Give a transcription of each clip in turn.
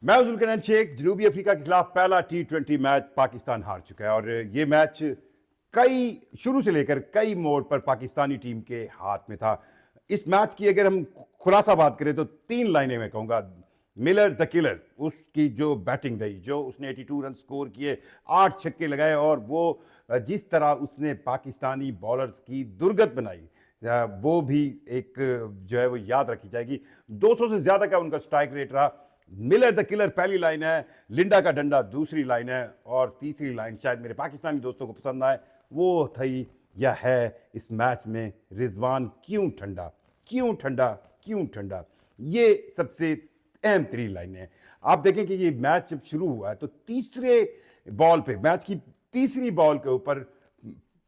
मैं हूं जुल्करनैन शेख। जनूबी अफ्रीका के खिलाफ पहला T20 मैच पाकिस्तान हार चुका है और ये मैच शुरू से लेकर कई मोड़ पर पाकिस्तानी टीम के हाथ में था। इस मैच की अगर हम खुलासा बात करें तो 3 लाइनें मैं कहूंगा। मिलर द किलर, उसकी जो बैटिंग रही, जो उसने 82 रन स्कोर किए, 8 छक्के लगाए और वो जिस तरह उसने पाकिस्तानी बॉलर्स की दुर्गत बनाई, वो भी एक जो है वो याद रखी जाएगी। 200 से ज्यादा का उनका स्ट्राइक रेट रहा। मिलर द किलर पहली लाइन है, लिंडा का डंडा दूसरी लाइन है और तीसरी लाइन शायद मेरे पाकिस्तानी दोस्तों को पसंद आए, वो थी या है इस मैच में रिजवान क्यों ठंडा, क्यों ठंडा, क्यों ठंडा। ये सबसे अहम 3 लाइनें हैं। आप देखें कि ये मैच जब शुरू हुआ है तो तीसरे बॉल पे, मैच की तीसरी बॉल के ऊपर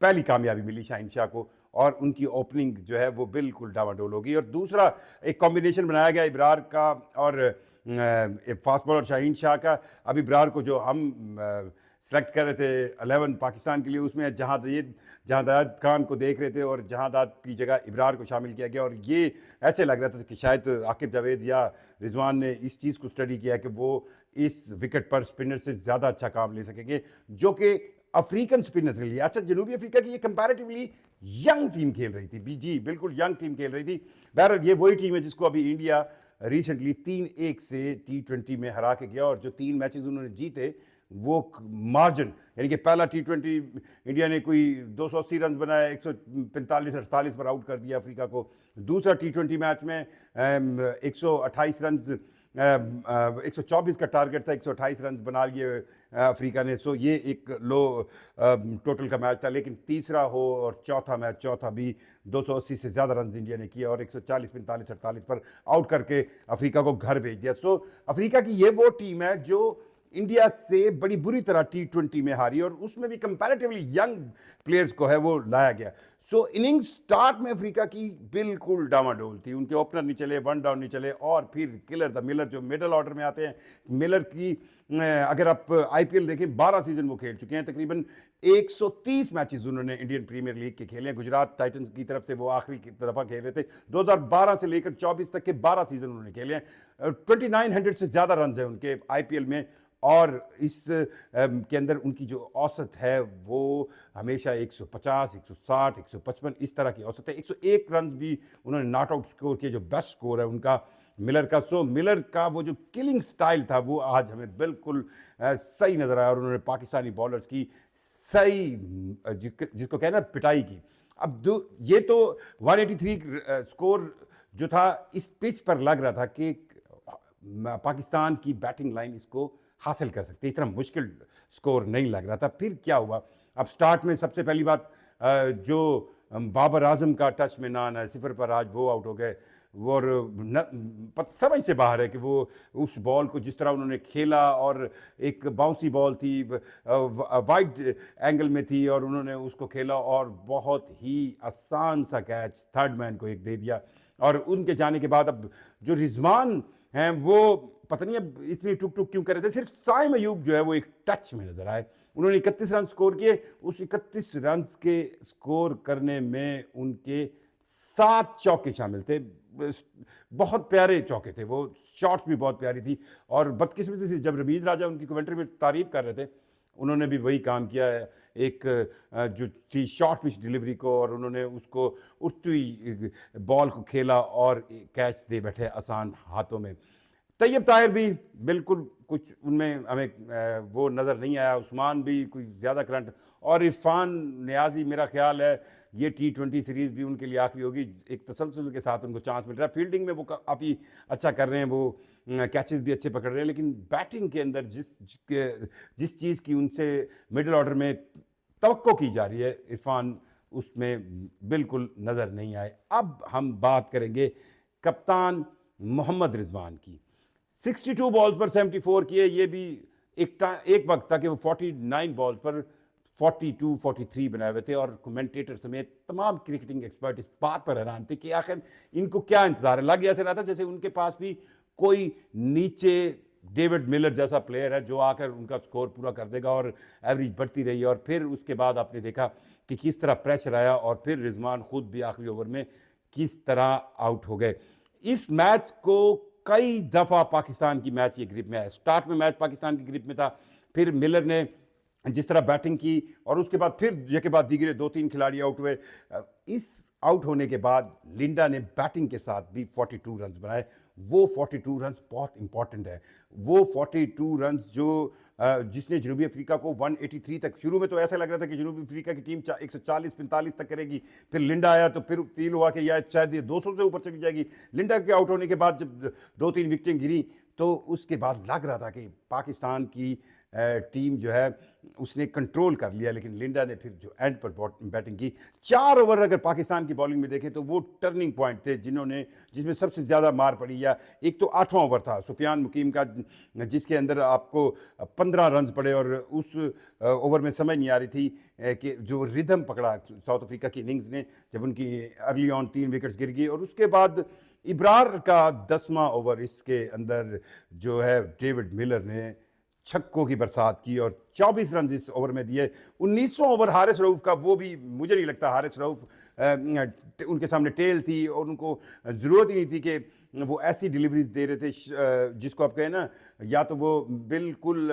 पहली कामयाबी मिली शाहीन शाह को और उनकी ओपनिंग जो है वो बिल्कुल डामाडोल होगी। और दूसरा एक कॉम्बिनेशन बनाया गया इब्रार का और फास्ट बॉलर शाहीन शाह का। अब इब्रार को जो हम सेलेक्ट कर रहे थे 11 पाकिस्तान के लिए, उसमें जहादाद खान को देख रहे थे और जहादाद की जगह इब्रार को शामिल किया गया और ये ऐसे लग रहा था कि शायद आकिब जावेद या रिजवान ने इस चीज़ को स्टडी किया कि वो इस विकेट पर स्पिनर से ज़्यादा अच्छा काम ले सकेंगे, जो कि अफ्रीकन स्पिनर्स के लिए। अच्छा, जनूबी अफ्रीका की ये कंपैरेटिवली यंग टीम खेल रही थी, जी बिल्कुल यंग टीम खेल रही थी। बहरहाल ये वही टीम है जिसको अभी इंडिया रिसेंटली 3-1 से T20 में हरा के गया और जो 3 मैचेस उन्होंने जीते वो मार्जिन, यानी कि पहला T20 इंडिया ने कोई 280 रन बनाया, 145-48 पर आउट कर दिया अफ्रीका को। दूसरा T20 मैच में 128 रन, 124 का टारगेट था, 128 रन बना लिए अफ्रीका ने। सो ये एक लो टोटल का मैच था। लेकिन तीसरा हो और चौथा मैच, चौथा भी 280 से ज़्यादा रन इंडिया ने किया और 140, 45, 48 पर आउट करके अफ्रीका को घर भेज दिया। सो अफ्रीका की ये वो टीम है जो इंडिया से बड़ी बुरी तरह T20 में हारी और उसमें भी कंपैरेटिवली यंग प्लेयर्स को है वो लाया गया। सो इनिंग स्टार्ट में अफ्रीका की बिल्कुल डामाडोल थी। उनके ओपनर नहीं चले, 1 डाउन नहीं चले और फिर किलर द मिलर जो मिडल ऑर्डर में आते हैं, मिलर की अगर आप IPL देखें 12 सीजन वो खेल चुके हैं। तकरीबन 130 मैचेस उन्होंने इंडियन प्रीमियर लीग के खेले हैं। गुजरात टाइटंस की तरफ से वो आखिरी दफ़ा खेल रहे थे। 2012 से लेकर 24 तक के 12 सीजन उन्होंने खेले हैं। 2900 से ज़्यादा रन है उनके IPL में और इस के अंदर उनकी जो औसत है वो हमेशा 150, 160, 155 इस तरह की औसत है। 101 रन भी उन्होंने नॉट आउट स्कोर किया, जो बेस्ट स्कोर है उनका मिलर का। सो मिलर का वो जो किलिंग स्टाइल था वो आज हमें बिल्कुल सही नजर आया और उन्होंने पाकिस्तानी बॉलर्स की सही जिसको कहना पिटाई की। अब ये तो 183 स्कोर जो था इस पिच पर लग रहा था कि पाकिस्तान की बैटिंग लाइन इसको हासिल कर सकती है, इतना मुश्किल स्कोर नहीं लग रहा था। फिर क्या हुआ, अब स्टार्ट में सबसे पहली बात जो बाबर आजम का टच में ना आना, 0 पर आज वो आउट हो गए और समझ से बाहर है कि वो उस बॉल को जिस तरह उन्होंने खेला और एक बाउंसी बॉल थी, वाइड एंगल में थी और उन्होंने उसको खेला और बहुत ही आसान सा कैच थर्ड मैन को एक दे दिया। और उनके जाने के बाद अब जो रिजवान हैं वो पता नहीं अब इतनी टुक टुक क्यों कर रहे थे। सिर्फ साइम अयूब जो है वो एक टच में नजर आए। उन्होंने 31 रन स्कोर किए। उस 31 रन के स्कोर करने में उनके 7 चौके शामिल थे। बहुत प्यारे चौके थे, वो शॉट्स भी बहुत प्यारी थी। और बदकिस्मती से जब रमीज राजा उनकी कमेंट्री में तारीफ कर रहे थे, उन्होंने भी वही काम किया है, एक जो थी शॉर्ट पिच डिलीवरी को, और उन्होंने उसको उठती हुई बॉल को खेला और कैच दे बैठे आसान हाथों में। तैयब ताहिर भी बिल्कुल कुछ उनमें हमें वो नज़र नहीं आया। उस्मान भी कोई ज़्यादा करंट, और इरफान नियाजी मेरा ख्याल है ये T20 सीरीज़ भी उनके लिए आखिरी होगी। एक तसलसल के साथ उनको चांस मिल रहा है। फील्डिंग में वो काफ़ी अच्छा कर रहे हैं, वो कैचेस भी अच्छे पकड़ रहे हैं, लेकिन बैटिंग के अंदर जिस चीज़ की उनसे मिडिल ऑर्डर में तवक्को की जा रही है, इरफान उसमें बिल्कुल नज़र नहीं आए। अब हम बात करेंगे कप्तान मोहम्मद रिजवान की। 62 बॉल्स पर 74 किए। ये भी एक वक्त था कि वो 49 बॉल्स पर 42, 43 बनाए हुए थे और कमेंटेटर समेत तमाम क्रिकेटिंग एक्सपर्ट इस बात पर हैरान थे कि आखिर इनको क्या इंतजार है। लग ऐसे रहा था जैसे उनके पास भी कोई नीचे डेविड मिलर जैसा प्लेयर है जो आकर उनका स्कोर पूरा कर देगा, और एवरेज बढ़ती रही। और फिर उसके बाद आपने देखा कि किस तरह प्रेशर आया और फिर रिजवान खुद भी आखिरी ओवर में किस तरह आउट हो गए। इस मैच को कई दफ़ा पाकिस्तान की मैच ये ग्रिप में है। स्टार्ट में मैच पाकिस्तान की ग्रिप में था, फिर मिलर ने जिस तरह बैटिंग की और उसके बाद फिर एक के बाद दीगरे 2-3 खिलाड़ी आउट हुए। इस आउट होने के बाद लिंडा ने बैटिंग के साथ भी 42 रन बनाए। वो 42 रन बहुत इंपॉर्टेंट है। वो 42 रन जो जिसने जनूबी अफ्रीका को 183 तक, शुरू में तो ऐसा लग रहा था कि जनूबी अफ्रीका की टीम 140-45 तक करेगी, फिर लिंडा आया तो फिर फील हुआ कि शायद ये 200 से ऊपर चली जाएगी। लिंडा के आउट होने के बाद जब 2-3 विकेटें गिरी तो उसके बाद लग रहा था कि पाकिस्तान की टीम जो है उसने कंट्रोल कर लिया, लेकिन लिंडा ने फिर जो एंड पर बैटिंग की 4 ओवर अगर पाकिस्तान की बॉलिंग में देखें तो वो टर्निंग पॉइंट थे जिसमें सबसे ज़्यादा मार पड़ी। या एक तो 8वां ओवर था सुफियान मुकीम का, जिसके अंदर आपको 15 रन पड़े और उस ओवर में समझ नहीं आ रही थी कि जो रिदम पकड़ा साउथ अफ्रीका की इनिंग्स ने जब उनकी अर्ली ऑन 3 विकेट्स गिर गई। और उसके बाद इब्रार का 10वां ओवर, इसके अंदर जो है डेविड मिलर ने छक्कों की बरसात की और 24 रन इस ओवर में दिए। 19वां ओवर हारिस रऊफ का, वो भी मुझे नहीं लगता हारिस रऊफ उनके सामने टेल थी और उनको ज़रूरत ही नहीं थी कि वो ऐसी डिलीवरीज दे रहे थे जिसको आप कहें ना, या तो वो बिल्कुल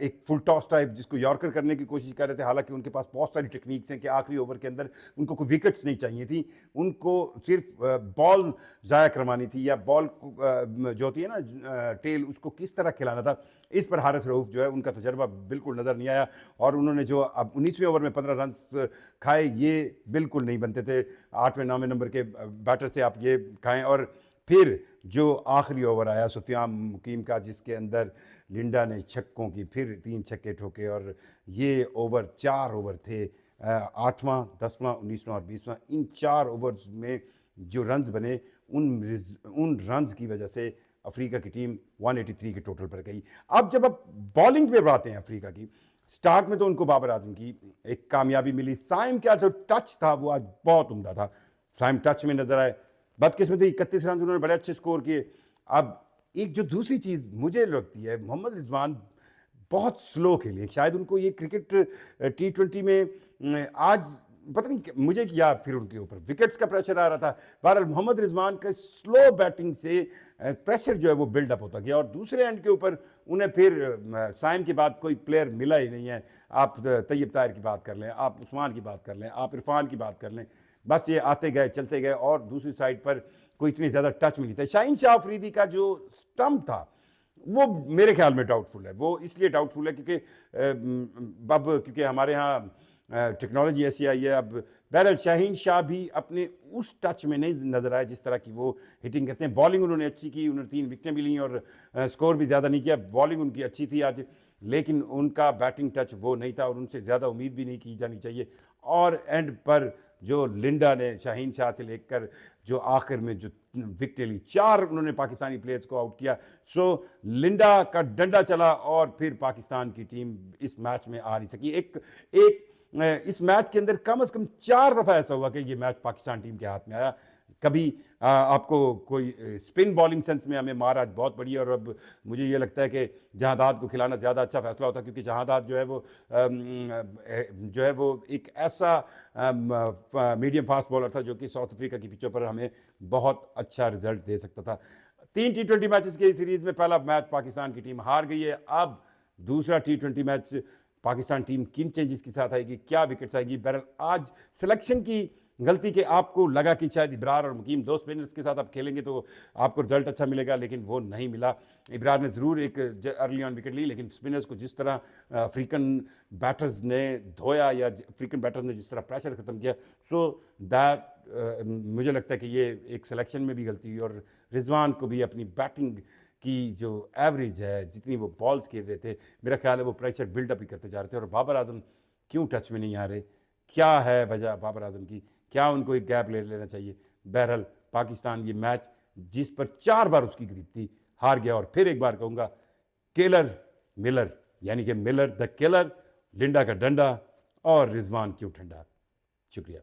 एक फुल टॉस टाइप जिसको यॉर्कर करने की कोशिश कर रहे थे। हालांकि उनके पास बहुत सारी टेक्निक्स हैं कि आखिरी ओवर के अंदर उनको कोई विकेट्स नहीं चाहिए थी, उनको सिर्फ बॉल ज़ाया करवानी थी या बॉल जो होती है ना टेल, उसको किस तरह खिलाना था। इस पर हारिस रऊफ जो है उनका तजर्बा बिल्कुल नज़र नहीं आया और उन्होंने जो अब 19वें ओवर में 15 रन खाए, ये बिल्कुल नहीं बनते थे। 8वें-9वें नंबर के बैटर से आप ये खाएं। और फिर जो आखिरी ओवर आया सुफियान मुकीम का, जिसके अंदर लिंडा ने छक्कों की फिर 3 छक्के ठोके और ये ओवर 4 ओवर थे, 8वां, 10वां, 19वां और 20वां। इन 4 ओवर्स में जो रन्स बने उन रन्स की वजह से अफ्रीका की टीम 183 के टोटल पर गई। अब जब आप बॉलिंग पे बातें हैं अफ्रीका की, स्टार्ट में तो उनको बाबर आजम की एक कामयाबी मिली। साइम का जो टच था वो आज बहुत उम्दा था, साइम टच में नजर आए। बदकिस्मती 31 रन उन्होंने बड़े अच्छे स्कोर किए। अब एक जो दूसरी चीज़ मुझे लगती है, मोहम्मद रिजवान बहुत स्लो खेले। शायद उनको ये क्रिकेट T20 में आज पता नहीं मुझे या फिर उनके ऊपर विकेट्स का प्रेशर आ रहा था। बहरहाल मोहम्मद रिजवान का स्लो बैटिंग से प्रेशर जो है वो बिल्डअप होता गया और दूसरे एंड के ऊपर उन्हें फिर साइम के बाद कोई प्लेयर मिला ही नहीं है। आप तैयब ताहिर की बात कर लें, आप उस्मान की बात कर लें, आप इरफान की बात कर लें, बस ये आते गए चलते गए और दूसरी साइड पर कोई इतनी ज़्यादा टच में नहीं था। शाहीन शाह अफरीदी का जो स्टंप था वो मेरे ख्याल में डाउटफुल है। वो इसलिए डाउटफुल है क्योंकि क्योंकि हमारे यहाँ टेक्नोलॉजी ऐसी आई है। अब बहरहाल शाहीन शाह भी अपने उस टच में नहीं नज़र आए जिस तरह की वो हिटिंग करते हैं। बॉलिंग उन्होंने अच्छी की, उन्होंने 3 विकेटें भी ली और स्कोर भी ज़्यादा नहीं किया। बॉलिंग उनकी अच्छी थी आज, लेकिन उनका बैटिंग टच वो नहीं था और उनसे ज़्यादा उम्मीद भी नहीं की जानी चाहिए। और एंड पर जो लिंडा ने शाहीन शाह से लेकर जो आखिर में जो विकेटें ली, 4 उन्होंने पाकिस्तानी प्लेयर्स को आउट किया। सो लिंडा का डंडा चला और फिर पाकिस्तान की टीम इस मैच में आ नहीं सकी। एक इस मैच के अंदर कम से कम 4 दफ़ा ऐसा हुआ कि ये मैच पाकिस्तान टीम के हाथ में आया। कभी आपको कोई स्पिन बॉलिंग सेंस में हमें मार आज बहुत पड़ी और अब मुझे ये लगता है कि जहादाद को खिलाना ज़्यादा अच्छा फैसला होता है, क्योंकि जहादाद जो है वो एक ऐसा मीडियम फास्ट बॉलर था जो कि साउथ अफ्रीका की पिचों पर हमें बहुत अच्छा रिजल्ट दे सकता था। 3 T20 मैचेस के सीरीज़ में पहला मैच पाकिस्तान की टीम हार गई है। अब दूसरा T20 मैच पाकिस्तान टीम किन चेंजेस के साथ आएगी, क्या विकेट्स आएगी। बहरहाल आज सिलेक्शन की गलती के आपको लगा कि शायद इब्रार और मुकीम 2 स्पिनर्स के साथ आप खेलेंगे तो आपको रिजल्ट अच्छा मिलेगा, लेकिन वो नहीं मिला। इब्रार ने ज़रूर एक अर्ली ऑन विकेट ली, लेकिन स्पिनर्स को जिस तरह अफ्रीकन बैटर्स ने धोया या अफ्रीकन बैटर्स ने जिस तरह प्रेशर ख़त्म किया, सो दैट मुझे लगता है कि ये एक सिलेक्शन में भी गलती हुई। और रिजवान को भी अपनी बैटिंग की जो एवरेज है, जितनी वो बॉल्स खेल रहे थे, मेरा ख्याल है वो प्रेशर बिल्डअप ही करते जा रहे थे। और बाबर आजम क्यों टच में नहीं आ रहे, क्या है वजह बाबर आजम की, क्या उनको एक गैप ले लेना चाहिए। बहरहाल पाकिस्तान ये मैच जिस पर 4 बार उसकी ग्रिप थी हार गया। और फिर एक बार कहूँगा, किलर मिलर, यानी कि मिलर द किलर, लिंडा का डंडा और रिजवान क्यों ठंडा। शुक्रिया।